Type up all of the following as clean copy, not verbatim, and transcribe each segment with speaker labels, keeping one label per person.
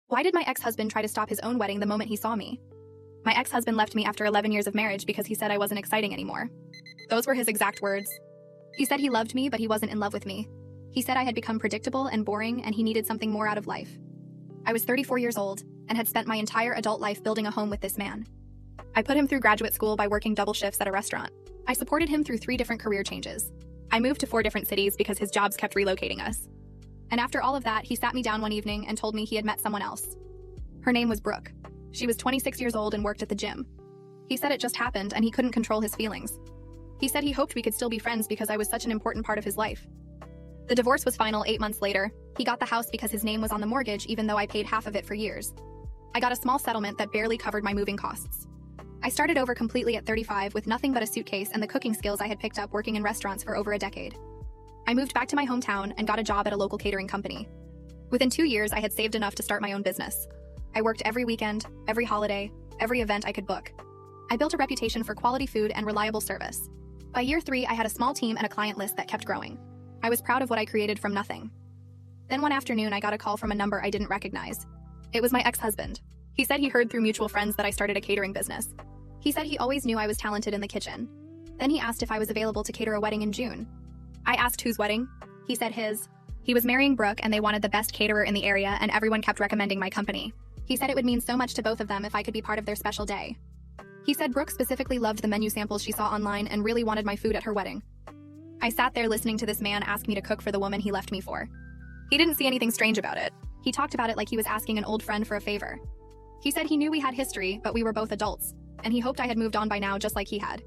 Speaker 1: Why did my ex-husband try to stop his own wedding the moment he saw me? My ex-husband left me after 11 years of marriage because he said I wasn't exciting anymore. Those were his exact words. He said he loved me, but he wasn't in love with me. He said I had become predictable and boring and he needed something more out of life. I was 34 years old and had spent my entire adult life building a home with this man. I put him through graduate school by working double shifts at a restaurant. I supported him through 3 different career changes. I moved to 4 different cities because his jobs kept relocating us. And after all of that, he sat me down one evening and told me he had met someone else. Her name was Brooke. She was 26 years old and worked at the gym. He said it just happened and he couldn't control his feelings. He said he hoped we could still be friends because I was such an important part of his life. The divorce was final 8 months later. He got the house because his name was on the mortgage even though I paid half of it for years. I got a small settlement that barely covered my moving costs. I started over completely at 35 with nothing but a suitcase and the cooking skills I had picked up working in restaurants for over a decade. I moved back to my hometown and got a job at a local catering company. Within 2 years, I had saved enough to start my own business. I worked every weekend, every holiday, every event I could book. I built a reputation for quality food and reliable service. By year 3, I had a small team and a client list that kept growing. I was proud of what I created from nothing. Then one afternoon, I got a call from a number I didn't recognize. It was my ex-husband. He said he heard through mutual friends that I started a catering business. He said he always knew I was talented in the kitchen. Then he asked if I was available to cater a wedding in June. I asked whose wedding. He said his. He was marrying Brooke and they wanted the best caterer in the area and everyone kept recommending my company. He said it would mean so much to both of them if I could be part of their special day. He said Brooke specifically loved the menu samples she saw online and really wanted my food at her wedding. I sat there listening to this man ask me to cook for the woman he left me for. He didn't see anything strange about it. He talked about it like he was asking an old friend for a favor. He said he knew we had history, but we were both adults, and he hoped I had moved on by now just like he had.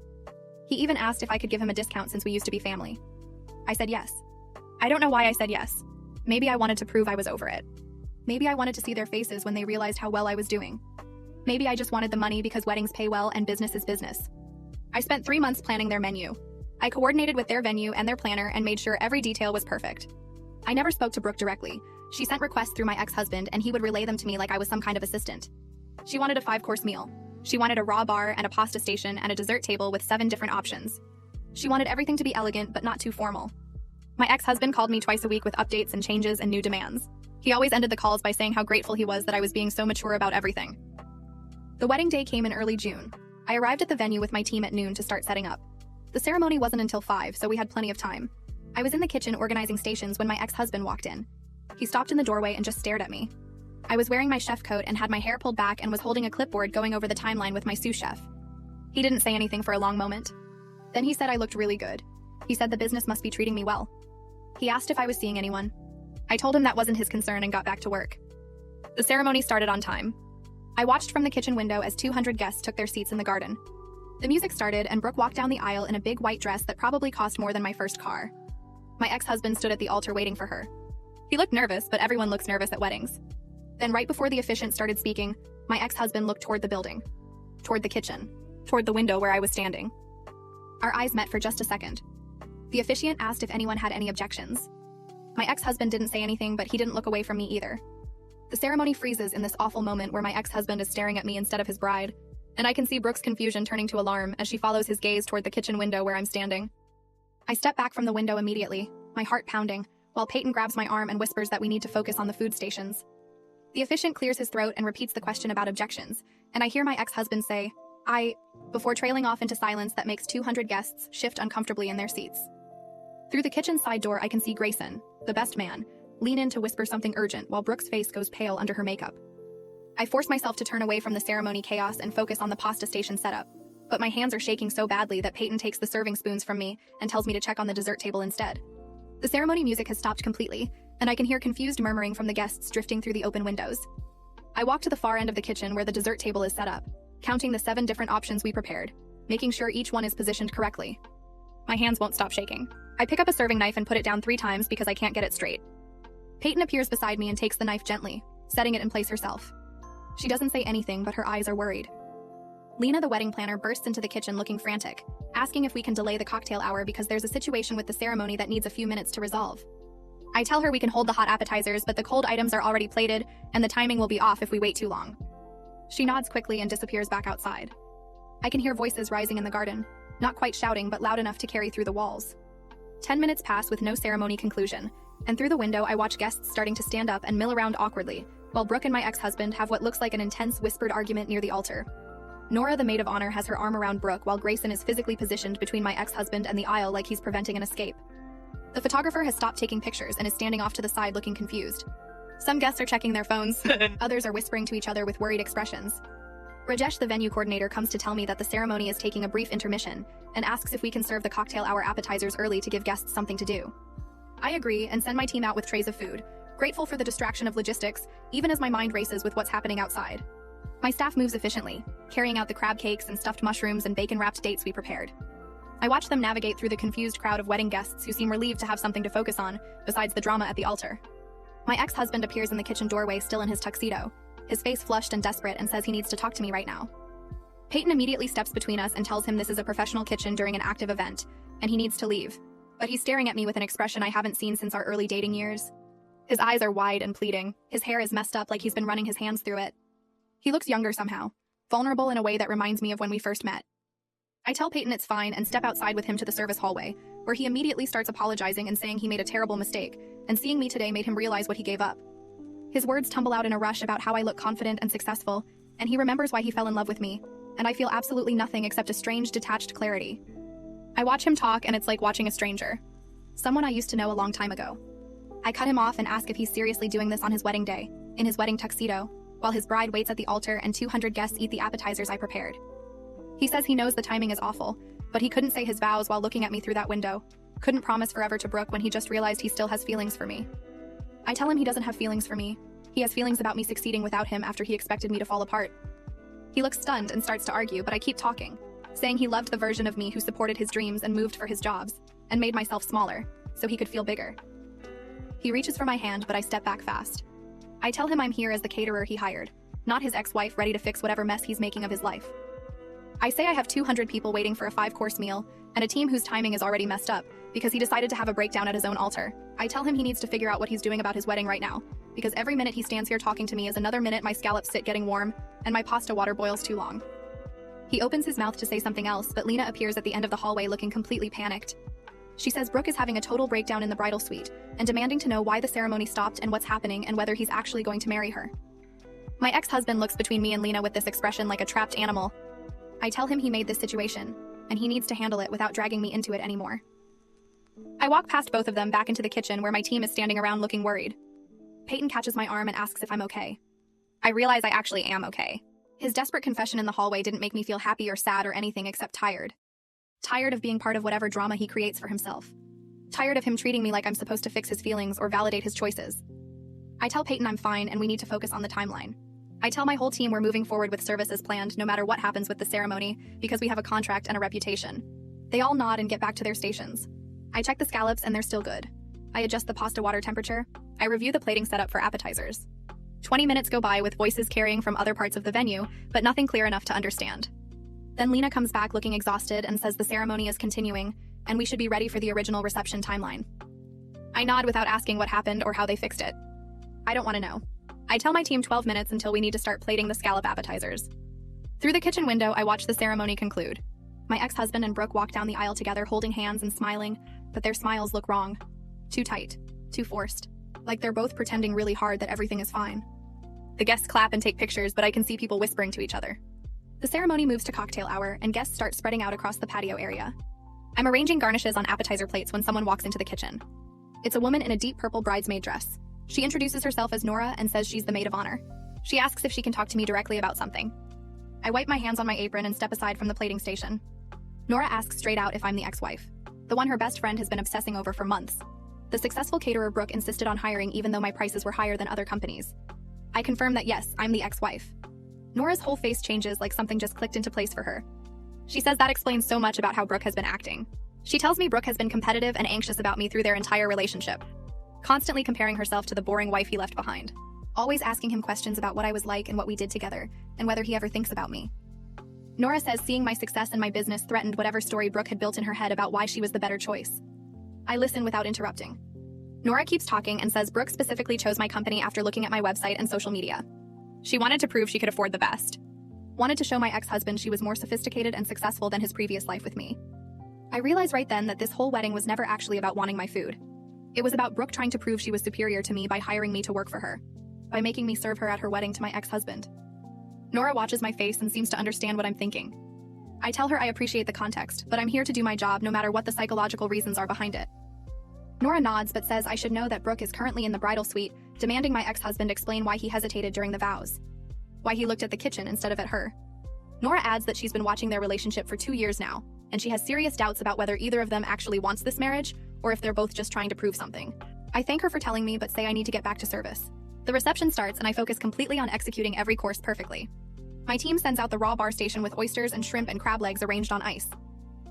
Speaker 1: He even asked if I could give him a discount since we used to be family. I said yes. I don't know why I said yes. Maybe I wanted to prove I was over it. Maybe I wanted to see their faces when they realized how well I was doing. Maybe I just wanted the money because weddings pay well and business is business. I spent 3 months planning their menu. I coordinated with their venue and their planner and made sure every detail was perfect. I never spoke to Brooke directly. She sent requests through my ex-husband and he would relay them to me like I was some kind of assistant. She wanted a 5-course meal. She wanted a raw bar and a pasta station and a dessert table with 7 different options. She wanted everything to be elegant but not too formal. My ex-husband called me twice a week with updates and changes and new demands. He always ended the calls by saying how grateful he was that I was being so mature about everything. The wedding day came in early June. I arrived at the venue with my team at noon to start setting up. The ceremony wasn't until 5, so we had plenty of time. I was in the kitchen organizing stations when my ex-husband walked in. He stopped in the doorway and just stared at me. I was wearing my chef coat and had my hair pulled back and was holding a clipboard going over the timeline with my sous chef. He didn't say anything for a long moment. Then he said I looked really good. He said the business must be treating me well. He asked if I was seeing anyone. I told him that wasn't his concern and got back to work. The ceremony started on time. I watched from the kitchen window as 200 guests took their seats in the garden. The music started and Brooke walked down the aisle in a big white dress that probably cost more than my first car. My ex-husband stood at the altar waiting for her. He looked nervous, but everyone looks nervous at weddings. Then right before the officiant started speaking, my ex-husband looked toward the building, toward the kitchen, toward the window where I was standing. Our eyes met for just a second. The officiant asked if anyone had any objections. My ex-husband didn't say anything, but he didn't look away from me either. The ceremony freezes in this awful moment where my ex-husband is staring at me instead of his bride, and I can see Brooke's confusion turning to alarm as she follows his gaze toward the kitchen window where I'm standing. I step back from the window immediately, my heart pounding, while Peyton grabs my arm and whispers that we need to focus on the food stations. The officiant clears his throat and repeats the question about objections, and I hear my ex-husband say, before trailing off into silence that makes 200 guests shift uncomfortably in their seats. Through the kitchen side door, I can see Grayson, the best man, lean in to whisper something urgent while Brooke's face goes pale under her makeup. I force myself to turn away from the ceremony chaos and focus on the pasta station setup, but my hands are shaking so badly that Peyton takes the serving spoons from me and tells me to check on the dessert table instead. The ceremony music has stopped completely, and I can hear confused murmuring from the guests drifting through the open windows. I walk to the far end of the kitchen where the dessert table is set up, counting the 7 different options we prepared, making sure each one is positioned correctly. My hands won't stop shaking. I pick up a serving knife and put it down 3 times because I can't get it straight. Peyton appears beside me and takes the knife gently, setting it in place herself. She doesn't say anything, but her eyes are worried. Lena, the wedding planner, bursts into the kitchen looking frantic, asking if we can delay the cocktail hour because there's a situation with the ceremony that needs a few minutes to resolve. I tell her we can hold the hot appetizers, but the cold items are already plated, and the timing will be off if we wait too long. She nods quickly and disappears back outside. I can hear voices rising in the garden, not quite shouting but loud enough to carry through the walls. 10 minutes pass with no ceremony conclusion, and through the window I watch guests starting to stand up and mill around awkwardly, while Brooke and my ex-husband have what looks like an intense whispered argument near the altar. Nora, the maid of honor, has her arm around Brooke while Grayson is physically positioned between my ex-husband and the aisle like he's preventing an escape. The photographer has stopped taking pictures and is standing off to the side looking confused. Some guests are checking their phones, others are whispering to each other with worried expressions. Rajesh, the venue coordinator, comes to tell me that the ceremony is taking a brief intermission and asks if we can serve the cocktail hour appetizers early to give guests something to do. I agree and send my team out with trays of food, grateful for the distraction of logistics, even as my mind races with what's happening outside. My staff moves efficiently, carrying out the crab cakes and stuffed mushrooms and bacon-wrapped dates we prepared. I watch them navigate through the confused crowd of wedding guests who seem relieved to have something to focus on, besides the drama at the altar. My ex-husband appears in the kitchen doorway still in his tuxedo, his face flushed and desperate, and says he needs to talk to me right now. Peyton immediately steps between us and tells him this is a professional kitchen during an active event, and he needs to leave. But he's staring at me with an expression I haven't seen since our early dating years. His eyes are wide and pleading, his hair is messed up like he's been running his hands through it. He looks younger somehow, vulnerable in a way that reminds me of when we first met. I tell Peyton it's fine and step outside with him to the service hallway, where he immediately starts apologizing and saying he made a terrible mistake, and seeing me today made him realize what he gave up. His words tumble out in a rush about how I look confident and successful, and he remembers why he fell in love with me, and I feel absolutely nothing except a strange, detached clarity. I watch him talk, and it's like watching a stranger. Someone I used to know a long time ago. I cut him off and ask if he's seriously doing this on his wedding day, in his wedding tuxedo, while his bride waits at the altar and 200 guests eat the appetizers I prepared. He says he knows the timing is awful, but he couldn't say his vows while looking at me through that window, couldn't promise forever to Brooke when he just realized he still has feelings for me. I tell him he doesn't have feelings for me. He has feelings about me succeeding without him after he expected me to fall apart. He looks stunned and starts to argue, but I keep talking, saying he loved the version of me who supported his dreams and moved for his jobs, and made myself smaller, so he could feel bigger. He reaches for my hand, but I step back fast. I tell him I'm here as the caterer he hired, not his ex-wife ready to fix whatever mess he's making of his life. I say I have 200 people waiting for a 5-course meal, and a team whose timing is already messed up, because he decided to have a breakdown at his own altar. I tell him he needs to figure out what he's doing about his wedding right now, because every minute he stands here talking to me is another minute my scallops sit getting warm, and my pasta water boils too long. He opens his mouth to say something else, but Lena appears at the end of the hallway looking completely panicked. She says Brooke is having a total breakdown in the bridal suite, and demanding to know why the ceremony stopped and what's happening and whether he's actually going to marry her. My ex-husband looks between me and Lena with this expression like a trapped animal. I tell him he made this situation, and he needs to handle it without dragging me into it anymore. I walk past both of them back into the kitchen where my team is standing around looking worried. Peyton catches my arm and asks if I'm okay. I realize I actually am okay. His desperate confession in the hallway didn't make me feel happy or sad or anything except tired. Tired of being part of whatever drama he creates for himself. Tired of him treating me like I'm supposed to fix his feelings or validate his choices. I tell Peyton I'm fine and we need to focus on the timeline. I tell my whole team we're moving forward with service as planned no matter what happens with the ceremony because we have a contract and a reputation. They all nod and get back to their stations. I check the scallops and they're still good. I adjust the pasta water temperature. I review the plating setup for appetizers. 20 minutes go by with voices carrying from other parts of the venue, but nothing clear enough to understand. Then Lena comes back looking exhausted and says the ceremony is continuing, and we should be ready for the original reception timeline. I nod without asking what happened or how they fixed it. I don't want to know. I tell my team 12 minutes until we need to start plating the scallop appetizers. Through the kitchen window, I watch the ceremony conclude. My ex-husband and Brooke walk down the aisle together holding hands and smiling, but their smiles look wrong. Too tight. Too forced. Like they're both pretending really hard that everything is fine. The guests clap and take pictures, but I can see people whispering to each other. The ceremony moves to cocktail hour, and guests start spreading out across the patio area. I'm arranging garnishes on appetizer plates when someone walks into the kitchen. It's a woman in a deep purple bridesmaid dress. She introduces herself as Nora and says she's the maid of honor. She asks if she can talk to me directly about something. I wipe my hands on my apron and step aside from the plating station. Nora asks straight out if I'm the ex-wife, the one her best friend has been obsessing over for months. The successful caterer Brooke insisted on hiring even though my prices were higher than other companies. I confirm that yes, I'm the ex-wife. Nora's whole face changes like something just clicked into place for her. She says that explains so much about how Brooke has been acting. She tells me Brooke has been competitive and anxious about me through their entire relationship, constantly comparing herself to the boring wife he left behind, always asking him questions about what I was like and what we did together, and whether he ever thinks about me. Nora says seeing my success in my business threatened whatever story Brooke had built in her head about why she was the better choice. I listen without interrupting. Nora keeps talking and says Brooke specifically chose my company after looking at my website and social media. She wanted to prove she could afford the best. Wanted to show my ex-husband she was more sophisticated and successful than his previous life with me. I realized right then that this whole wedding was never actually about wanting my food. It was about Brooke trying to prove she was superior to me by hiring me to work for her. by making me serve her at her wedding to my ex-husband. Nora watches my face and seems to understand what I'm thinking. I tell her I appreciate the context, but I'm here to do my job no matter what the psychological reasons are behind it. Nora nods but says I should know that Brooke is currently in the bridal suite, demanding my ex-husband explain why he hesitated during the vows. Why he looked at the kitchen instead of at her. Nora adds that she's been watching their relationship for 2 years now, and she has serious doubts about whether either of them actually wants this marriage, or if they're both just trying to prove something. I thank her for telling me but say I need to get back to service. The reception starts and I focus completely on executing every course perfectly. My team sends out the raw bar station with oysters and shrimp and crab legs arranged on ice.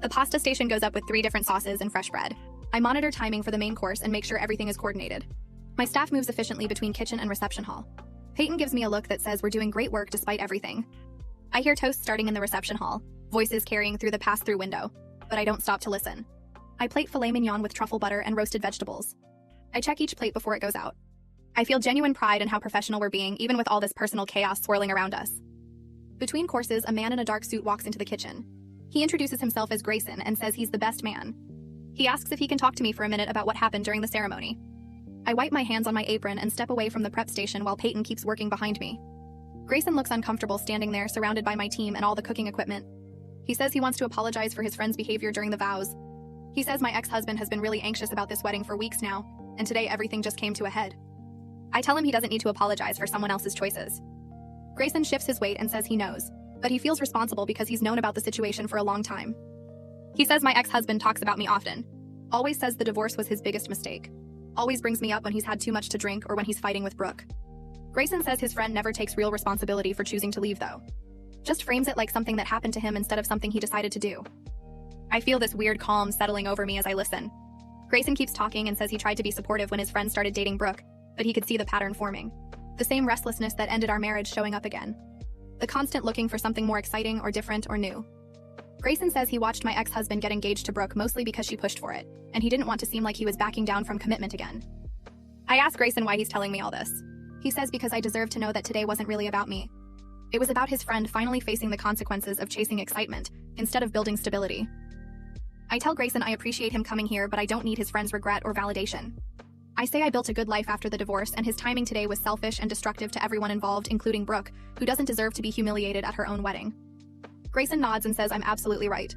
Speaker 1: The pasta station goes up with 3 different sauces and fresh bread. I monitor timing for the main course and make sure everything is coordinated. My staff moves efficiently between kitchen and reception hall. Peyton gives me a look that says we're doing great work despite everything. I hear toasts starting in the reception hall, voices carrying through the pass-through window, but I don't stop to listen. I plate filet mignon with truffle butter and roasted vegetables. I check each plate before it goes out. I feel genuine pride in how professional we're being, even with all this personal chaos swirling around us. Between courses, a man in a dark suit walks into the kitchen. He introduces himself as Grayson and says he's the best man. He asks if he can talk to me for a minute about what happened during the ceremony. I wipe my hands on my apron and step away from the prep station while Peyton keeps working behind me. Grayson looks uncomfortable standing there surrounded by my team and all the cooking equipment. He says he wants to apologize for his friend's behavior during the vows. He says my ex-husband has been really anxious about this wedding for weeks now, and today everything just came to a head. I tell him he doesn't need to apologize for someone else's choices. Grayson shifts his weight and says he knows, but he feels responsible because he's known about the situation for a long time. He says my ex-husband talks about me often. Always says the divorce was his biggest mistake. Always brings me up when he's had too much to drink or when he's fighting with Brooke. Grayson says his friend never takes real responsibility for choosing to leave though. Just frames it like something that happened to him instead of something he decided to do. I feel this weird calm settling over me as I listen. Grayson keeps talking and says he tried to be supportive when his friend started dating Brooke, but he could see the pattern forming. The same restlessness that ended our marriage showing up again. The constant looking for something more exciting or different or new. Grayson says he watched my ex-husband get engaged to Brooke mostly because she pushed for it, and he didn't want to seem like he was backing down from commitment again. I ask Grayson why he's telling me all this. He says because I deserve to know that today wasn't really about me. It was about his friend finally facing the consequences of chasing excitement, instead of building stability. I tell Grayson I appreciate him coming here, but I don't need his friend's regret or validation. I say I built a good life after the divorce, and his timing today was selfish and destructive to everyone involved, including Brooke, who doesn't deserve to be humiliated at her own wedding. Grayson nods and says I'm absolutely right.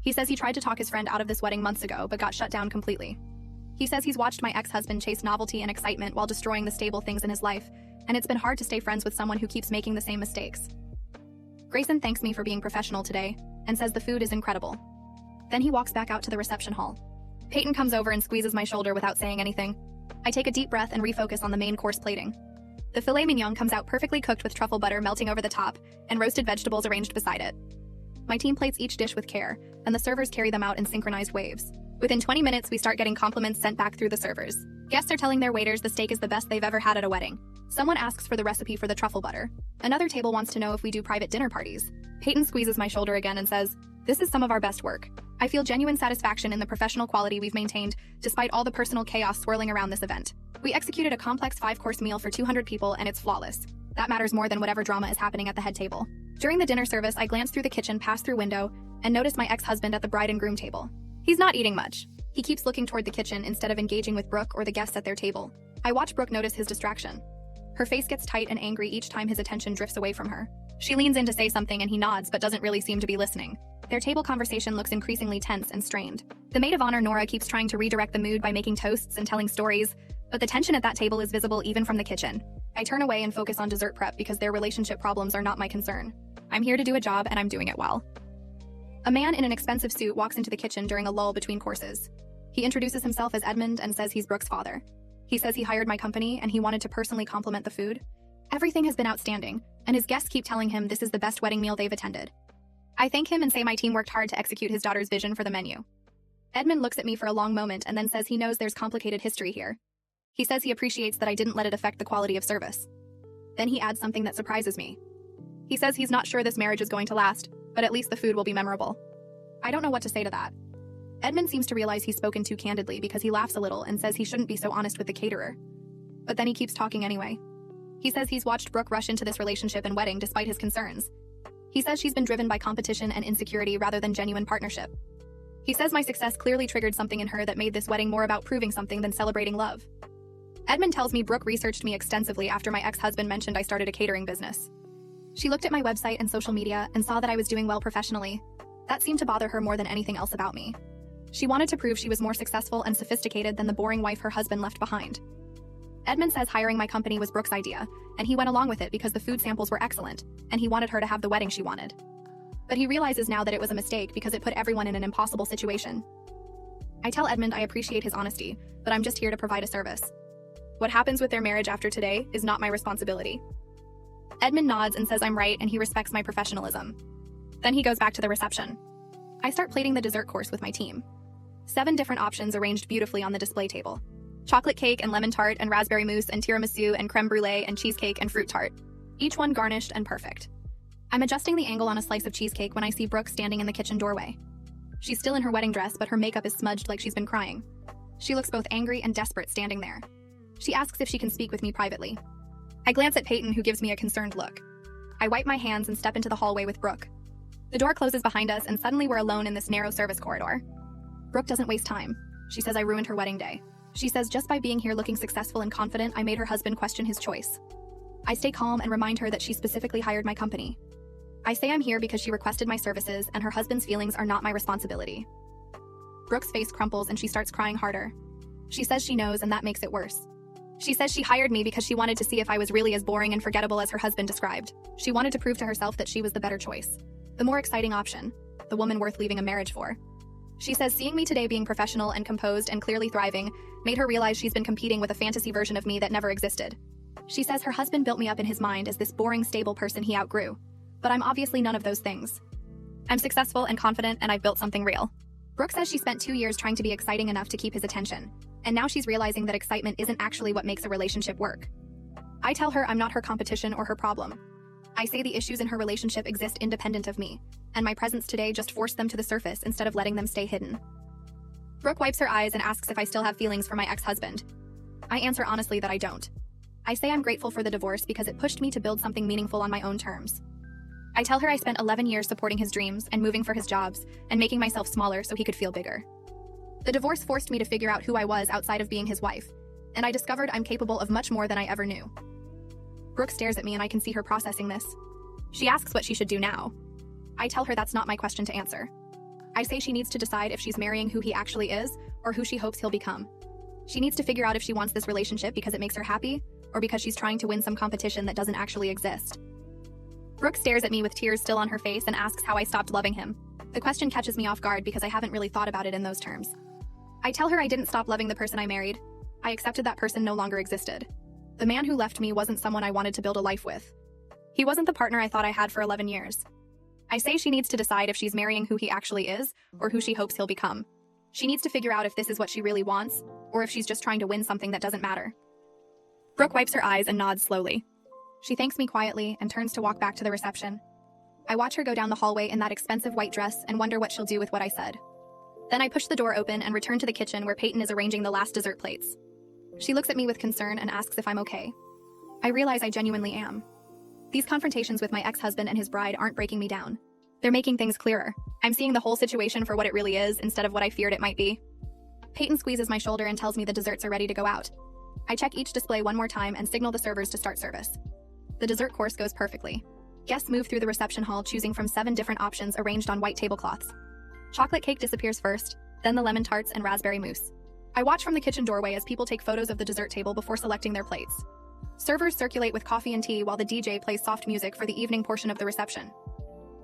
Speaker 1: He says he tried to talk his friend out of this wedding months ago, but got shut down completely. He says he's watched my ex-husband chase novelty and excitement while destroying the stable things in his life, and it's been hard to stay friends with someone who keeps making the same mistakes. Grayson thanks me for being professional today, and says the food is incredible. Then he walks back out to the reception hall. Peyton comes over and squeezes my shoulder without saying anything. I take a deep breath and refocus on the main course plating. The filet mignon comes out perfectly cooked with truffle butter melting over the top, and roasted vegetables arranged beside it. My team plates each dish with care, and the servers carry them out in synchronized waves. Within 20 minutes, we start getting compliments sent back through the servers. Guests are telling their waiters the steak is the best they've ever had at a wedding. Someone asks for the recipe for the truffle butter. Another table wants to know if we do private dinner parties. Peyton squeezes my shoulder again and says, "This is some of our best work." I feel genuine satisfaction in the professional quality we've maintained, despite all the personal chaos swirling around this event. We executed a complex 5-course meal for 200 people, and it's flawless. That matters more than whatever drama is happening at the head table. During the dinner service, I glance through the kitchen pass-through window and notice my ex-husband at the bride and groom table. He's not eating much. He keeps looking toward the kitchen instead of engaging with Brooke or the guests at their table. I watch Brooke notice his distraction. Her face gets tight and angry each time his attention drifts away from her. She leans in to say something and he nods but doesn't really seem to be listening. Their table conversation looks increasingly tense and strained. The maid of honor Nora keeps trying to redirect the mood by making toasts and telling stories, but the tension at that table is visible even from the kitchen. I turn away and focus on dessert prep because their relationship problems are not my concern. I'm here to do a job and I'm doing it well. A man in an expensive suit walks into the kitchen during a lull between courses. He introduces himself as Edmund and says he's Brooke's father. He says he hired my company and he wanted to personally compliment the food. Everything has been outstanding, and his guests keep telling him this is the best wedding meal they've attended. I thank him and say my team worked hard to execute his daughter's vision for the menu. Edmund looks at me for a long moment and then says he knows there's complicated history here. He says he appreciates that I didn't let it affect the quality of service. Then he adds something that surprises me. He says he's not sure this marriage is going to last, but at least the food will be memorable. I don't know what to say to that. Edmund seems to realize he's spoken too candidly because he laughs a little and says he shouldn't be so honest with the caterer. But then he keeps talking anyway. He says he's watched Brooke rush into this relationship and wedding despite his concerns. He says she's been driven by competition and insecurity rather than genuine partnership. He says my success clearly triggered something in her that made this wedding more about proving something than celebrating love. Edmund tells me Brooke researched me extensively after my ex-husband mentioned I started a catering business. She looked at my website and social media and saw that I was doing well professionally. That seemed to bother her more than anything else about me. She wanted to prove she was more successful and sophisticated than the boring wife her husband left behind. Edmund says hiring my company was Brooke's idea, and he went along with it because the food samples were excellent, and he wanted her to have the wedding she wanted. But he realizes now that it was a mistake because it put everyone in an impossible situation. I tell Edmund I appreciate his honesty, but I'm just here to provide a service. What happens with their marriage after today is not my responsibility. Edmund nods and says I'm right and he respects my professionalism. Then he goes back to the reception. I start plating the dessert course with my team. 7 different options arranged beautifully on the display table. Chocolate cake and lemon tart and raspberry mousse and tiramisu and creme brulee and cheesecake and fruit tart. Each one garnished and perfect. I'm adjusting the angle on a slice of cheesecake when I see Brooke standing in the kitchen doorway. She's still in her wedding dress, but her makeup is smudged like she's been crying. She looks both angry and desperate standing there. She asks if she can speak with me privately. I glance at Peyton, who gives me a concerned look. I wipe my hands and step into the hallway with Brooke. The door closes behind us and suddenly we're alone in this narrow service corridor. Brooke doesn't waste time. She says I ruined her wedding day. She says just by being here looking successful and confident, I made her husband question his choice. I stay calm and remind her that she specifically hired my company. I say I'm here because she requested my services and her husband's feelings are not my responsibility. Brooke's face crumples and she starts crying harder. She says she knows and that makes it worse. She says she hired me because she wanted to see if I was really as boring and forgettable as her husband described. She wanted to prove to herself that she was the better choice. The more exciting option. The woman worth leaving a marriage for. She says seeing me today being professional and composed and clearly thriving made her realize she's been competing with a fantasy version of me that never existed. She says her husband built me up in his mind as this boring, stable person he outgrew. But I'm obviously none of those things. I'm successful and confident and I've built something real. Brooke says she spent 2 years trying to be exciting enough to keep his attention. And now she's realizing that excitement isn't actually what makes a relationship work. I tell her I'm not her competition or her problem. I say the issues in her relationship exist independent of me, and my presence today just forced them to the surface instead of letting them stay hidden. Brooke wipes her eyes and asks if I still have feelings for my ex-husband. I answer honestly that I don't. I say I'm grateful for the divorce because it pushed me to build something meaningful on my own terms. I tell her I spent 11 years supporting his dreams and moving for his jobs and making myself smaller so he could feel bigger. The divorce forced me to figure out who I was outside of being his wife, and I discovered I'm capable of much more than I ever knew. Brooke stares at me and I can see her processing this. She asks what she should do now. I tell her that's not my question to answer. I say she needs to decide if she's marrying who he actually is or who she hopes he'll become. She needs to figure out if she wants this relationship because it makes her happy or because she's trying to win some competition that doesn't actually exist. Brooke stares at me with tears still on her face and asks how I stopped loving him. The question catches me off guard because I haven't really thought about it in those terms. I tell her I didn't stop loving the person I married. I accepted that person no longer existed. The man who left me wasn't someone I wanted to build a life with. He wasn't the partner I thought I had for 11 years. I say she needs to decide if she's marrying who he actually is or who she hopes he'll become. She needs to figure out if this is what she really wants or if she's just trying to win something that doesn't matter. Brooke wipes her eyes and nods slowly. She thanks me quietly and turns to walk back to the reception. I watch her go down the hallway in that expensive white dress and wonder what she'll do with what I said. Then I push the door open and return to the kitchen where Peyton is arranging the last dessert plates. She looks at me with concern and asks if I'm okay. I realize I genuinely am. These confrontations with my ex-husband and his bride aren't breaking me down. They're making things clearer. I'm seeing the whole situation for what it really is instead of what I feared it might be. Peyton squeezes my shoulder and tells me the desserts are ready to go out. I check each display one more time and signal the servers to start service. The dessert course goes perfectly. Guests move through the reception hall choosing from 7 different options arranged on white tablecloths. Chocolate cake disappears first, then the lemon tarts and raspberry mousse. I watch from the kitchen doorway as people take photos of the dessert table before selecting their plates. Servers circulate with coffee and tea while the DJ plays soft music for the evening portion of the reception.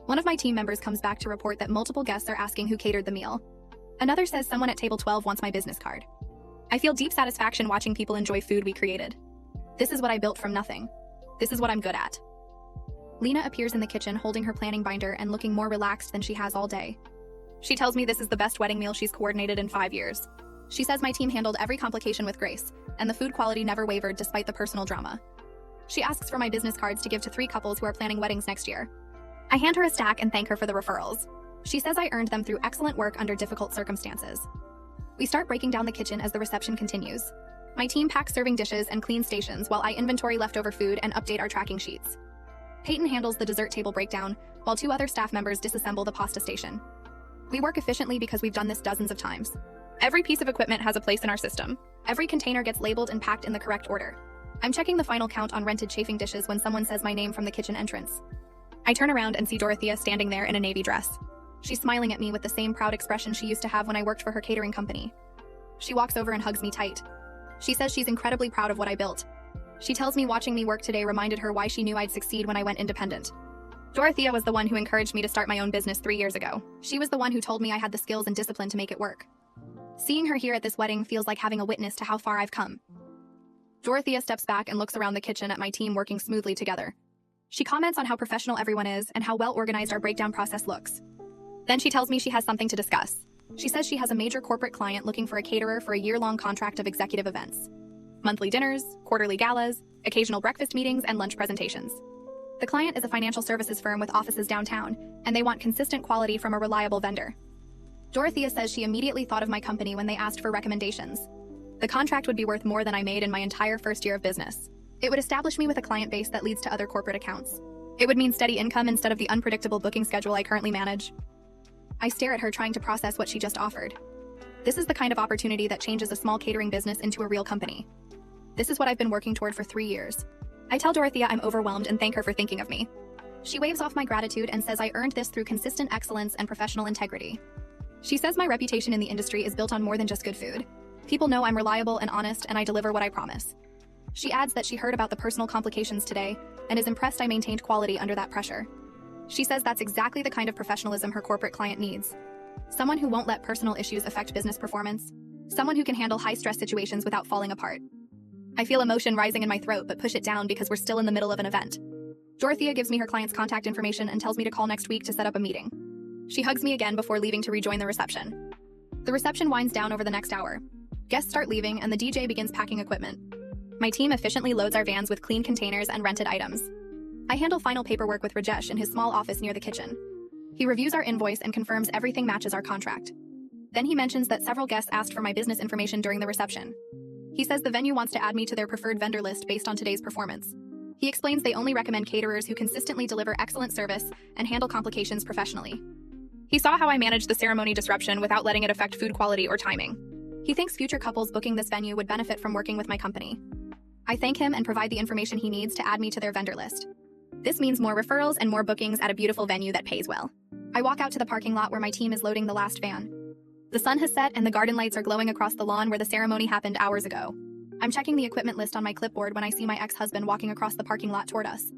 Speaker 1: One of my team members comes back to report that multiple guests are asking who catered the meal. Another says someone at table 12 wants my business card. I feel deep satisfaction watching people enjoy food we created. This is what I built from nothing. This is what I'm good at. Lena appears in the kitchen holding her planning binder and looking more relaxed than she has all day. She tells me this is the best wedding meal she's coordinated in 5 years. She says my team handled every complication with grace, and the food quality never wavered despite the personal drama. She asks for my business cards to give to 3 couples who are planning weddings next year. I hand her a stack and thank her for the referrals. She says I earned them through excellent work under difficult circumstances. We start breaking down the kitchen as the reception continues. My team packs serving dishes and cleans stations while I inventory leftover food and update our tracking sheets. Peyton handles the dessert table breakdown, while 2 other staff members disassemble the pasta station. We work efficiently because we've done this dozens of times. Every piece of equipment has a place in our system. Every container gets labeled and packed in the correct order. I'm checking the final count on rented chafing dishes when someone says my name from the kitchen entrance. I turn around and see Dorothea standing there in a navy dress. She's smiling at me with the same proud expression she used to have when I worked for her catering company. She walks over and hugs me tight. She says she's incredibly proud of what I built. She tells me watching me work today reminded her why she knew I'd succeed when I went independent. Dorothea was the one who encouraged me to start my own business 3 years ago. She was the one who told me I had the skills and discipline to make it work. Seeing her here at this wedding feels like having a witness to how far I've come. Dorothea steps back and looks around the kitchen at my team working smoothly together. She comments on how professional everyone is and how well organized our breakdown process looks. Then she tells me she has something to discuss. She says she has a major corporate client looking for a caterer for a year-long contract of executive events. Monthly dinners, quarterly galas, occasional breakfast meetings, and lunch presentations. The client is a financial services firm with offices downtown, and they want consistent quality from a reliable vendor. Dorothea says she immediately thought of my company when they asked for recommendations. The contract would be worth more than I made in my entire first year of business. It would establish me with a client base that leads to other corporate accounts. It would mean steady income instead of the unpredictable booking schedule I currently manage. I stare at her trying to process what she just offered. This is the kind of opportunity that changes a small catering business into a real company. This is what I've been working toward for 3 years. I tell Dorothea I'm overwhelmed and thank her for thinking of me. She waves off my gratitude and says I earned this through consistent excellence and professional integrity. She says my reputation in the industry is built on more than just good food. People know I'm reliable and honest, and I deliver what I promise. She adds that she heard about the personal complications today and is impressed I maintained quality under that pressure. She says that's exactly the kind of professionalism her corporate client needs. Someone who won't let personal issues affect business performance. Someone who can handle high-stress situations without falling apart. I feel emotion rising in my throat but push it down because we're still in the middle of an event. Dorothea gives me her client's contact information and tells me to call next week to set up a meeting. She hugs me again before leaving to rejoin the reception. The reception winds down over the next hour. Guests start leaving and the DJ begins packing equipment. My team efficiently loads our vans with clean containers and rented items. I handle final paperwork with Rajesh in his small office near the kitchen. He reviews our invoice and confirms everything matches our contract. Then he mentions that several guests asked for my business information during the reception. He says the venue wants to add me to their preferred vendor list based on today's performance. He explains they only recommend caterers who consistently deliver excellent service and handle complications professionally. He saw how I managed the ceremony disruption without letting it affect food quality or timing. He thinks future couples booking this venue would benefit from working with my company. I thank him and provide the information he needs to add me to their vendor list. This means more referrals and more bookings at a beautiful venue that pays well. I walk out to the parking lot where my team is loading the last van. The sun has set and the garden lights are glowing across the lawn where the ceremony happened hours ago. I'm checking the equipment list on my clipboard when I see my ex-husband walking across the parking lot toward us.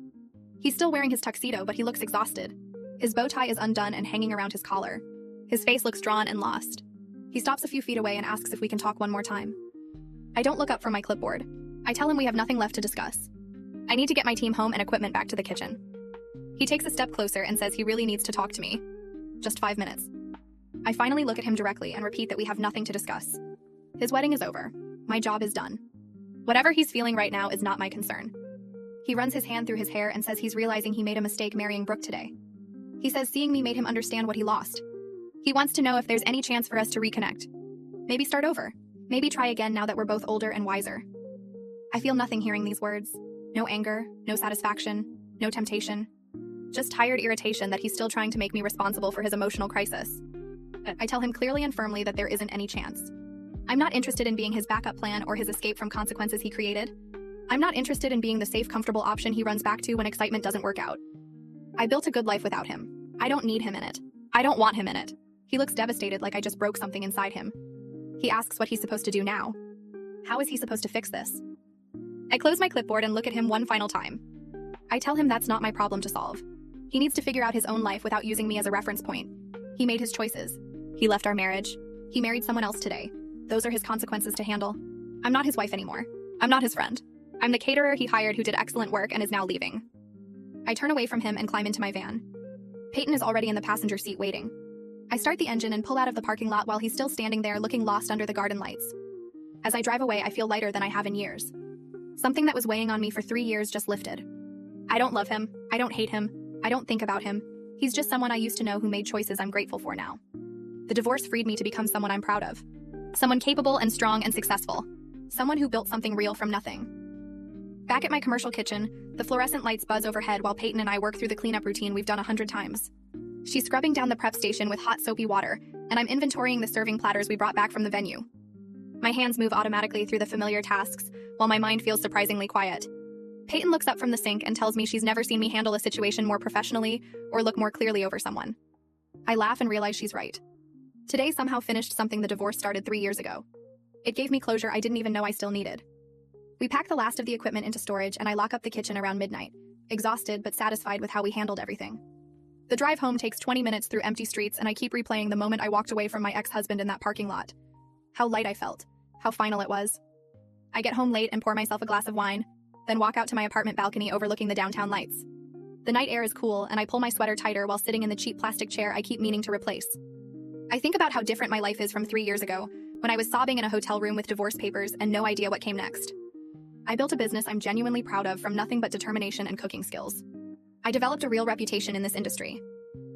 Speaker 1: He's still wearing his tuxedo, but he looks exhausted. His bow tie is undone and hanging around his collar. His face looks drawn and lost. He stops a few feet away and asks if we can talk one more time. I don't look up from my clipboard. I tell him we have nothing left to discuss. I need to get my team home and equipment back to the kitchen. He takes a step closer and says he really needs to talk to me. Just 5 minutes. I finally look at him directly and repeat that we have nothing to discuss. His wedding is over. My job is done. Whatever he's feeling right now is not my concern. He runs his hand through his hair and says he's realizing he made a mistake marrying Brooke today. He says seeing me made him understand what he lost. He wants to know if there's any chance for us to reconnect. Maybe start over. Maybe try again now that we're both older and wiser. I feel nothing hearing these words. No anger, no satisfaction, no temptation. Just tired irritation that he's still trying to make me responsible for his emotional crisis. I tell him clearly and firmly that there isn't any chance. I'm not interested in being his backup plan or his escape from consequences he created. I'm not interested in being the safe, comfortable option he runs back to when excitement doesn't work out. I built a good life without him. I don't need him in it. I don't want him in it. He looks devastated, like I just broke something inside him. He asks what he's supposed to do now. How is he supposed to fix this? I close my clipboard and look at him one final time. I tell him that's not my problem to solve. He needs to figure out his own life without using me as a reference point. He made his choices. He left our marriage. He married someone else today. Those are his consequences to handle. I'm not his wife anymore. I'm not his friend. I'm the caterer he hired who did excellent work and is now leaving. I turn away from him and climb into my van. Peyton is already in the passenger seat waiting. I start the engine and pull out of the parking lot while he's still standing there looking lost under the garden lights. As I drive away, I feel lighter than I have in years. Something that was weighing on me for 3 years just lifted. I don't love him. I don't hate him. I don't think about him. He's just someone I used to know who made choices I'm grateful for now. The divorce freed me to become someone I'm proud of. Someone capable and strong and successful. Someone who built something real from nothing. Back at my commercial kitchen, the fluorescent lights buzz overhead while Peyton and I work through the cleanup routine we've done 100 times. She's scrubbing down the prep station with hot soapy water, and I'm inventorying the serving platters we brought back from the venue. My hands move automatically through the familiar tasks, while my mind feels surprisingly quiet. Peyton looks up from the sink and tells me she's never seen me handle a situation more professionally or look more clearly over someone. I laugh and realize she's right. Today somehow finished something the divorce started 3 years ago. It gave me closure I didn't even know I still needed. We pack the last of the equipment into storage and I lock up the kitchen around midnight, exhausted but satisfied with how we handled everything. The drive home takes 20 minutes through empty streets and I keep replaying the moment I walked away from my ex-husband in that parking lot. How light I felt. How final it was. I get home late and pour myself a glass of wine, then walk out to my apartment balcony overlooking the downtown lights. The night air is cool and I pull my sweater tighter while sitting in the cheap plastic chair I keep meaning to replace. I think about how different my life is from 3 years ago, when I was sobbing in a hotel room with divorce papers and no idea what came next. I built a business I'm genuinely proud of from nothing but determination and cooking skills. I developed a real reputation in this industry.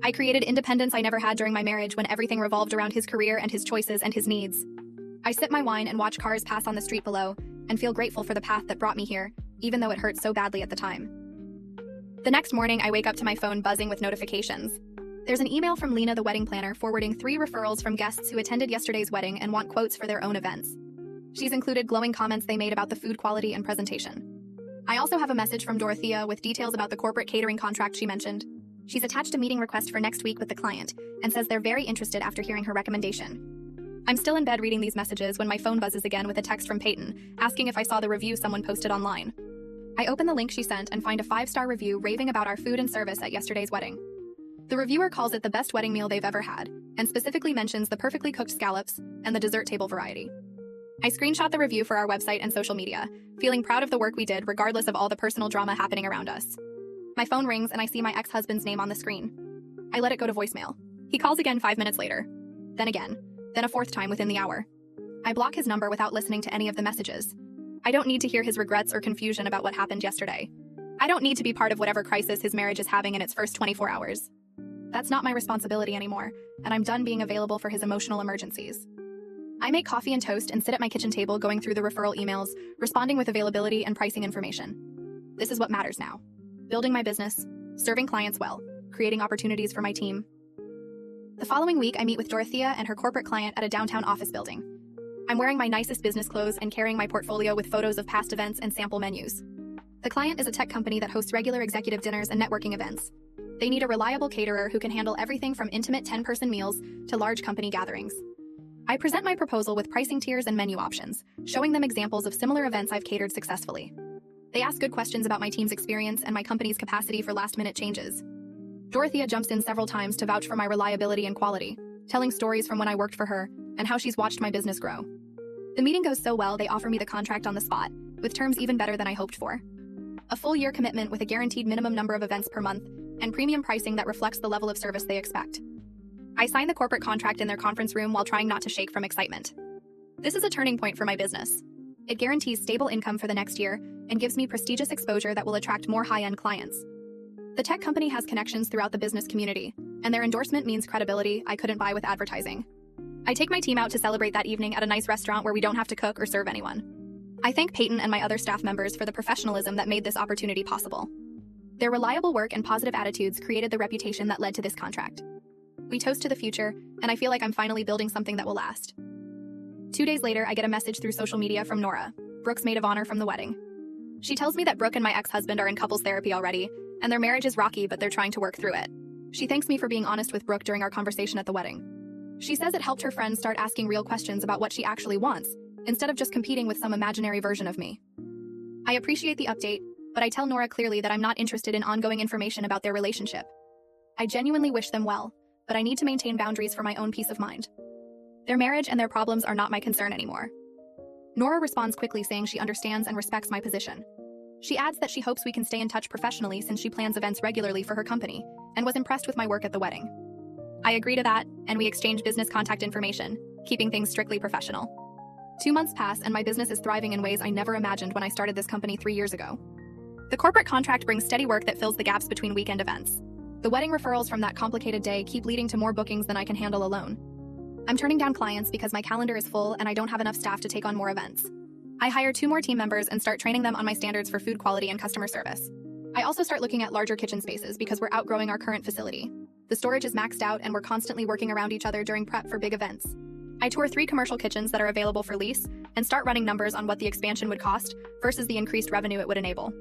Speaker 1: I created independence I never had during my marriage when everything revolved around his career and his choices and his needs. I sip my wine and watch cars pass on the street below and feel grateful for the path that brought me here, even though it hurt so badly at the time. The next morning, I wake up to my phone buzzing with notifications. There's an email from Lena, the wedding planner, forwarding 3 referrals from guests who attended yesterday's wedding and want quotes for their own events. She's included glowing comments they made about the food quality and presentation. I also have a message from Dorothea with details about the corporate catering contract she mentioned. She's attached a meeting request for next week with the client and says they're very interested after hearing her recommendation. I'm still in bed reading these messages when my phone buzzes again with a text from Peyton, asking if I saw the review someone posted online. I open the link she sent and find a 5-star review raving about our food and service at yesterday's wedding. The reviewer calls it the best wedding meal they've ever had, and specifically mentions the perfectly cooked scallops and the dessert table variety. I screenshot the review for our website and social media, feeling proud of the work we did regardless of all the personal drama happening around us. My phone rings and I see my ex-husband's name on the screen. I let it go to voicemail. He calls again 5 minutes later. Then again. Then a 4th time within the hour. I block his number without listening to any of the messages. I don't need to hear his regrets or confusion about what happened yesterday. I don't need to be part of whatever crisis his marriage is having in its first 24 hours. That's not my responsibility anymore, and I'm done being available for his emotional emergencies. I make coffee and toast and sit at my kitchen table going through the referral emails, responding with availability and pricing information. This is what matters now. Building my business, serving clients well, creating opportunities for my team. The following week, I meet with Dorothea and her corporate client at a downtown office building. I'm wearing my nicest business clothes and carrying my portfolio with photos of past events and sample menus. The client is a tech company that hosts regular executive dinners and networking events. They need a reliable caterer who can handle everything from intimate 10-person meals to large company gatherings. I present my proposal with pricing tiers and menu options, showing them examples of similar events I've catered successfully. They ask good questions about my team's experience and my company's capacity for last-minute changes. Dorothea jumps in several times to vouch for my reliability and quality, telling stories from when I worked for her and how she's watched my business grow. The meeting goes so well they offer me the contract on the spot, with terms even better than I hoped for. A full-year commitment with a guaranteed minimum number of events per month, and premium pricing that reflects the level of service they expect. I sign the corporate contract in their conference room while trying not to shake from excitement. This is a turning point for my business. It guarantees stable income for the next year and gives me prestigious exposure that will attract more high-end clients. The tech company has connections throughout the business community, and their endorsement means credibility I couldn't buy with advertising. I take my team out to celebrate that evening at a nice restaurant where we don't have to cook or serve anyone. I thank Peyton and my other staff members for the professionalism that made this opportunity possible. Their reliable work and positive attitudes created the reputation that led to this contract. We toast to the future, and I feel like I'm finally building something that will last. 2 days later, I get a message through social media from Nora, Brooke's maid of honor from the wedding. She tells me that Brooke and my ex-husband are in couples therapy already, and their marriage is rocky, but they're trying to work through it. She thanks me for being honest with Brooke during our conversation at the wedding. She says it helped her friends start asking real questions about what she actually wants, instead of just competing with some imaginary version of me. I appreciate the update, but I tell Nora clearly that I'm not interested in ongoing information about their relationship. I genuinely wish them well, but I need to maintain boundaries for my own peace of mind. Their marriage and their problems are not my concern anymore. Nora responds quickly saying she understands and respects my position. She adds that she hopes we can stay in touch professionally since she plans events regularly for her company, and was impressed with my work at the wedding. I agree to that, and we exchange business contact information, keeping things strictly professional. 2 months pass and my business is thriving in ways I never imagined when I started this company 3 years ago. The corporate contract brings steady work that fills the gaps between weekend events. The wedding referrals from that complicated day keep leading to more bookings than I can handle alone. I'm turning down clients because my calendar is full and I don't have enough staff to take on more events. I hire 2 more team members and start training them on my standards for food quality and customer service. I also start looking at larger kitchen spaces because we're outgrowing our current facility. The storage is maxed out and we're constantly working around each other during prep for big events. I tour 3 commercial kitchens that are available for lease and start running numbers on what the expansion would cost versus the increased revenue it would enable.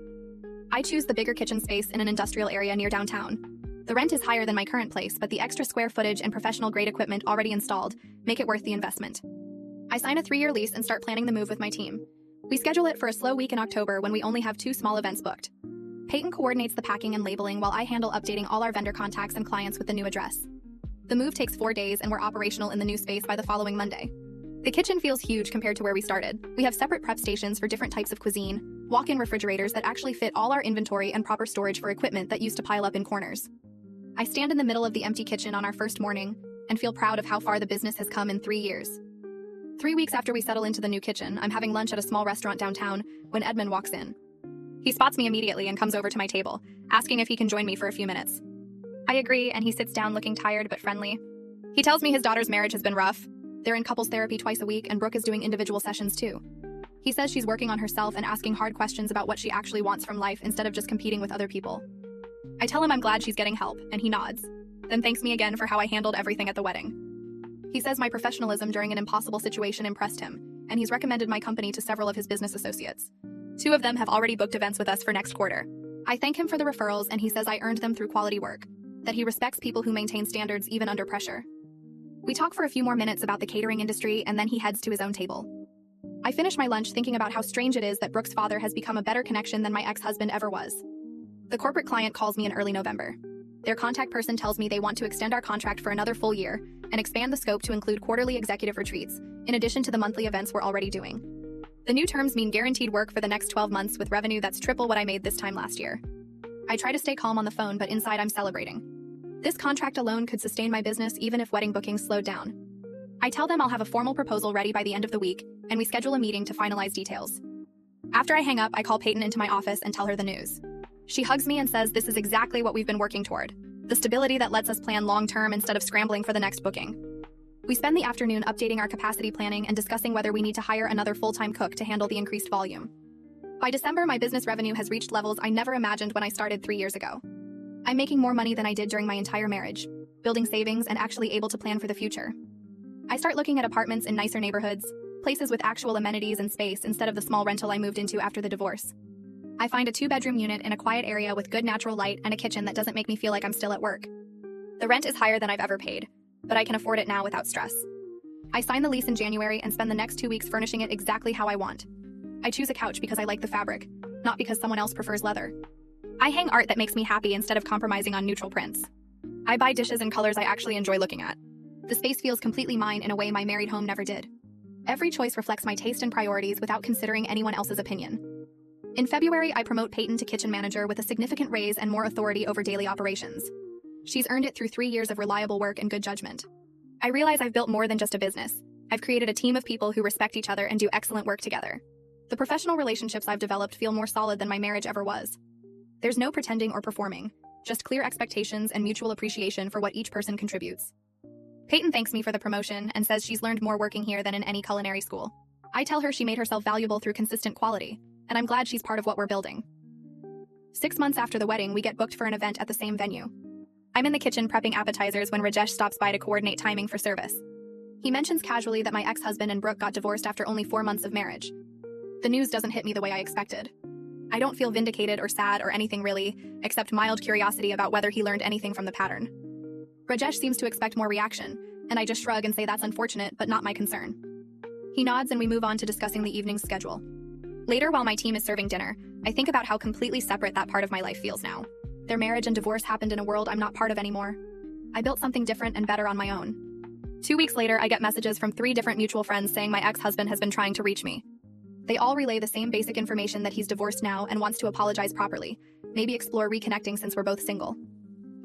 Speaker 1: I choose the bigger kitchen space in an industrial area near downtown. The rent is higher than my current place, but the extra square footage and professional-grade equipment already installed make it worth the investment. I sign a 3-year lease and start planning the move with my team. We schedule it for a slow week in October when we only have 2 small events booked. Peyton coordinates the packing and labeling while I handle updating all our vendor contacts and clients with the new address. The move takes 4 days and we're operational in the new space by the following Monday. The kitchen feels huge compared to where we started. We have separate prep stations for different types of cuisine, walk-in refrigerators that actually fit all our inventory, and proper storage for equipment that used to pile up in corners. I stand in the middle of the empty kitchen on our first morning and feel proud of how far the business has come in 3 years. 3 weeks after we settle into the new kitchen, I'm having lunch at a small restaurant downtown when Edmund walks in. He spots me immediately and comes over to my table, asking if he can join me for a few minutes. I agree, and he sits down looking tired but friendly. He tells me his daughter's marriage has been rough. They're in couples therapy twice a week, and Brooke is doing individual sessions too. He says she's working on herself and asking hard questions about what she actually wants from life instead of just competing with other people. I tell him I'm glad she's getting help, and he nods, then thanks me again for how I handled everything at the wedding. He says my professionalism during an impossible situation impressed him, and he's recommended my company to several of his business associates. 2 of them have already booked events with us for next quarter. I thank him for the referrals, and he says I earned them through quality work, that he respects people who maintain standards even under pressure. We talk for a few more minutes about the catering industry, and then he heads to his own table. I finish my lunch thinking about how strange it is that Brooke's father has become a better connection than my ex-husband ever was. The corporate client calls me in early November. Their contact person tells me they want to extend our contract for another full year and expand the scope to include quarterly executive retreats, in addition to the monthly events we're already doing. The new terms mean guaranteed work for the next 12 months with revenue that's triple what I made this time last year. I try to stay calm on the phone, but inside I'm celebrating. This contract alone could sustain my business even if wedding bookings slowed down. I tell them I'll have a formal proposal ready by the end of the week, and we schedule a meeting to finalize details. After I hang up, I call Peyton into my office and tell her the news. She hugs me and says this is exactly what we've been working toward, the stability that lets us plan long-term instead of scrambling for the next booking. We spend the afternoon updating our capacity planning and discussing whether we need to hire another full-time cook to handle the increased volume. By December, my business revenue has reached levels I never imagined when I started 3 years ago. I'm making more money than I did during my entire marriage, building savings and actually able to plan for the future. I start looking at apartments in nicer neighborhoods, places with actual amenities and space instead of the small rental I moved into after the divorce. I find a 2-bedroom unit in a quiet area with good natural light and a kitchen that doesn't make me feel like I'm still at work. The rent is higher than I've ever paid, but I can afford it now without stress. I sign the lease in January and spend the next 2 weeks furnishing it exactly how I want. I choose a couch because I like the fabric, not because someone else prefers leather. I hang art that makes me happy instead of compromising on neutral prints. I buy dishes in colors I actually enjoy looking at. The space feels completely mine in a way my married home never did. Every choice reflects my taste and priorities without considering anyone else's opinion. In February, I promote Peyton to kitchen manager with a significant raise and more authority over daily operations. She's earned it through 3 years of reliable work and good judgment. I realize I've built more than just a business. I've created a team of people who respect each other and do excellent work together. The professional relationships I've developed feel more solid than my marriage ever was. There's no pretending or performing, just clear expectations and mutual appreciation for what each person contributes. Peyton thanks me for the promotion and says she's learned more working here than in any culinary school. I tell her she made herself valuable through consistent quality, and I'm glad she's part of what we're building. 6 months after the wedding, we get booked for an event at the same venue. I'm in the kitchen prepping appetizers when Rajesh stops by to coordinate timing for service. He mentions casually that my ex-husband and Brooke got divorced after only 4 months of marriage. The news doesn't hit me the way I expected. I don't feel vindicated or sad or anything really, except mild curiosity about whether he learned anything from the pattern. Rajesh seems to expect more reaction, and I just shrug and say that's unfortunate but not my concern. He nods and we move on to discussing the evening's schedule. Later, while my team is serving dinner, I think about how completely separate that part of my life feels now. Their marriage and divorce happened in a world I'm not part of anymore. I built something different and better on my own. 2 weeks later, I get messages from 3 different mutual friends saying my ex-husband has been trying to reach me. They all relay the same basic information that he's divorced now and wants to apologize properly, maybe explore reconnecting since we're both single.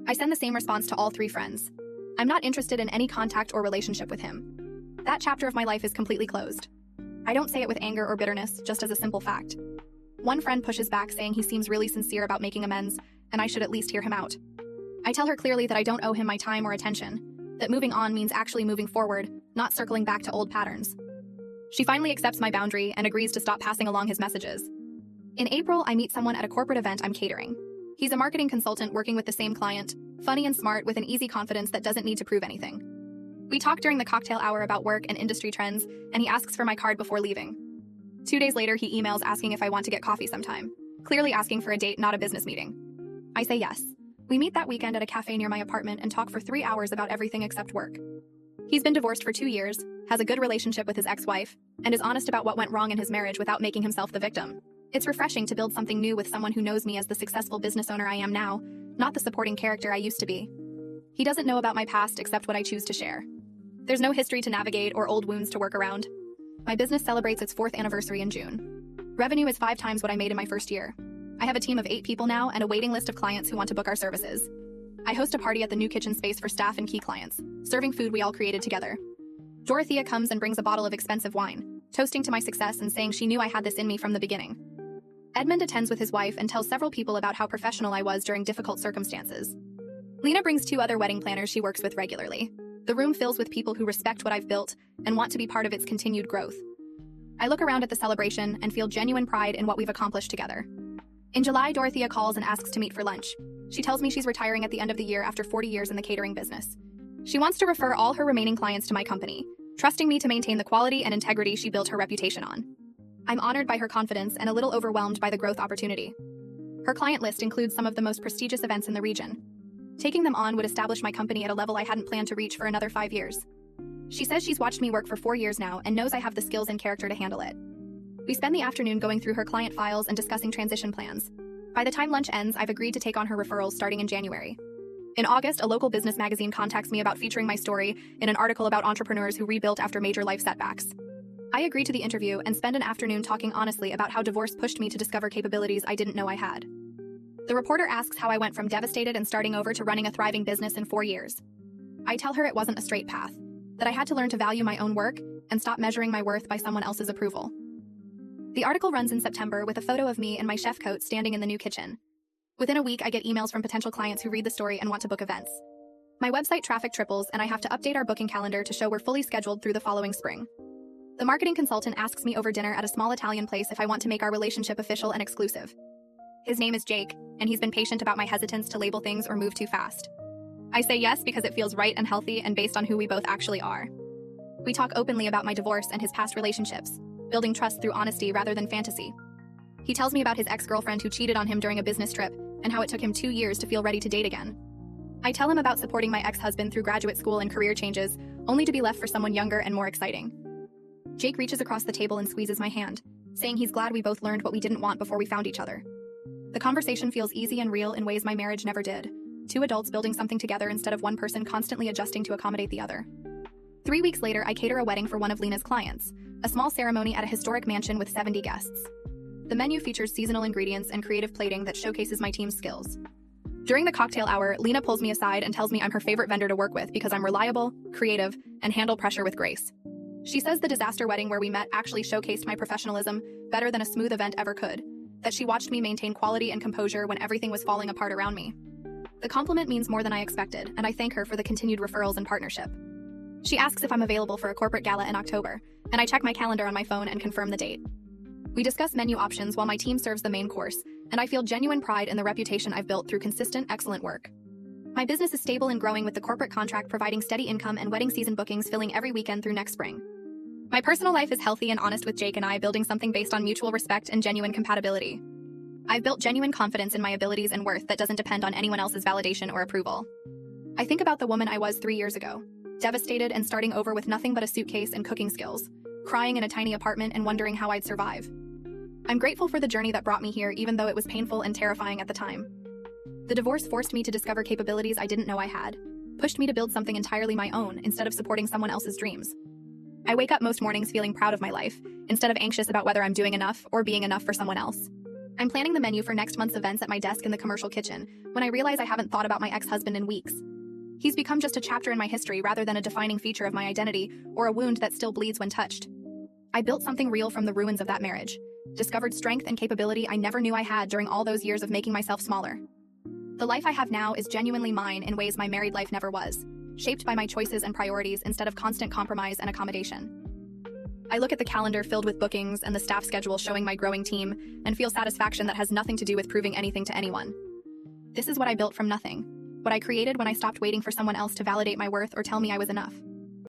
Speaker 1: I send the same response to all 3 friends. I'm not interested in any contact or relationship with him. That chapter of my life is completely closed. I don't say it with anger or bitterness, just as a simple fact. One friend pushes back saying he seems really sincere about making amends, and I should at least hear him out. I tell her clearly that I don't owe him my time or attention, that moving on means actually moving forward, not circling back to old patterns. She finally accepts my boundary and agrees to stop passing along his messages. In April, I meet someone at a corporate event I'm catering. He's a marketing consultant working with the same client, funny and smart with an easy confidence that doesn't need to prove anything. We talk during the cocktail hour about work and industry trends, and he asks for my card before leaving. 2 days later, he emails asking if I want to get coffee sometime, clearly asking for a date, not a business meeting. I say yes. We meet that weekend at a cafe near my apartment and talk for 3 hours about everything except work. He's been divorced for 2 years, has a good relationship with his ex-wife, and is honest about what went wrong in his marriage without making himself the victim. It's refreshing to build something new with someone who knows me as the successful business owner I am now, not the supporting character I used to be. He doesn't know about my past except what I choose to share. There's no history to navigate or old wounds to work around. My business celebrates its 4th anniversary in June. Revenue is 5 times what I made in my first year. I have a team of 8 people now and a waiting list of clients who want to book our services. I host a party at the new kitchen space for staff and key clients, serving food we all created together. Dorothea comes and brings a bottle of expensive wine, toasting to my success and saying she knew I had this in me from the beginning. Edmund attends with his wife and tells several people about how professional I was during difficult circumstances. Lena brings 2 other wedding planners she works with regularly. The room fills with people who respect what I've built and want to be part of its continued growth. I look around at the celebration and feel genuine pride in what we've accomplished together. In July, Dorothea calls and asks to meet for lunch. She tells me she's retiring at the end of the year after 40 years in the catering business. She wants to refer all her remaining clients to my company, trusting me to maintain the quality and integrity she built her reputation on. I'm honored by her confidence and a little overwhelmed by the growth opportunity. Her client list includes some of the most prestigious events in the region. Taking them on would establish my company at a level I hadn't planned to reach for another 5 years. She says she's watched me work for 4 years now and knows I have the skills and character to handle it. We spend the afternoon going through her client files and discussing transition plans. By the time lunch ends, I've agreed to take on her referrals starting in January. In August, a local business magazine contacts me about featuring my story in an article about entrepreneurs who rebuilt after major life setbacks. I agree to the interview and spend an afternoon talking honestly about how divorce pushed me to discover capabilities I didn't know I had. The reporter asks how I went from devastated and starting over to running a thriving business in 4 years. I tell her it wasn't a straight path, that I had to learn to value my own work and stop measuring my worth by someone else's approval. The article runs in September with a photo of me in my chef coat standing in the new kitchen. Within a week, I get emails from potential clients who read the story and want to book events. My website traffic triples, and I have to update our booking calendar to show we're fully scheduled through the following spring. The marketing consultant asks me over dinner at a small Italian place if I want to make our relationship official and exclusive. His name is Jake, and he's been patient about my hesitance to label things or move too fast. I say yes because it feels right and healthy and based on who we both actually are. We talk openly about my divorce and his past relationships, building trust through honesty rather than fantasy. He tells me about his ex-girlfriend who cheated on him during a business trip and how it took him 2 years to feel ready to date again. I tell him about supporting my ex-husband through graduate school and career changes, only to be left for someone younger and more exciting. Jake reaches across the table and squeezes my hand, saying he's glad we both learned what we didn't want before we found each other. The conversation feels easy and real in ways my marriage never did. 2 adults building something together instead of one person constantly adjusting to accommodate the other. 3 weeks later, I cater a wedding for one of Lena's clients, a small ceremony at a historic mansion with 70 guests. The menu features seasonal ingredients and creative plating that showcases my team's skills. During the cocktail hour, Lena pulls me aside and tells me I'm her favorite vendor to work with because I'm reliable, creative, and handle pressure with grace. She says the disaster wedding where we met actually showcased my professionalism better than a smooth event ever could, that she watched me maintain quality and composure when everything was falling apart around me. The compliment means more than I expected, and I thank her for the continued referrals and partnership. She asks if I'm available for a corporate gala in October, and I check my calendar on my phone and confirm the date. We discuss menu options while my team serves the main course, and I feel genuine pride in the reputation I've built through consistent, excellent work. My business is stable and growing with the corporate contract providing steady income and wedding season bookings filling every weekend through next spring. My personal life is healthy and honest with Jake and I building something based on mutual respect and genuine compatibility. I've built genuine confidence in my abilities and worth that doesn't depend on anyone else's validation or approval. I think about the woman I was 3 years ago, devastated and starting over with nothing but a suitcase and cooking skills, crying in a tiny apartment and wondering how I'd survive. I'm grateful for the journey that brought me here even though it was painful and terrifying at the time. The divorce forced me to discover capabilities I didn't know I had, pushed me to build something entirely my own instead of supporting someone else's dreams. I wake up most mornings feeling proud of my life, instead of anxious about whether I'm doing enough or being enough for someone else. I'm planning the menu for next month's events at my desk in the commercial kitchen when I realize I haven't thought about my ex-husband in weeks. He's become just a chapter in my history rather than a defining feature of my identity or a wound that still bleeds when touched. I built something real from the ruins of that marriage, discovered strength and capability I never knew I had during all those years of making myself smaller. The life I have now is genuinely mine in ways my married life never was, shaped by my choices and priorities instead of constant compromise and accommodation. I look at the calendar filled with bookings and the staff schedule showing my growing team and feel satisfaction that has nothing to do with proving anything to anyone. This is what I built from nothing, what I created when I stopped waiting for someone else to validate my worth or tell me I was enough.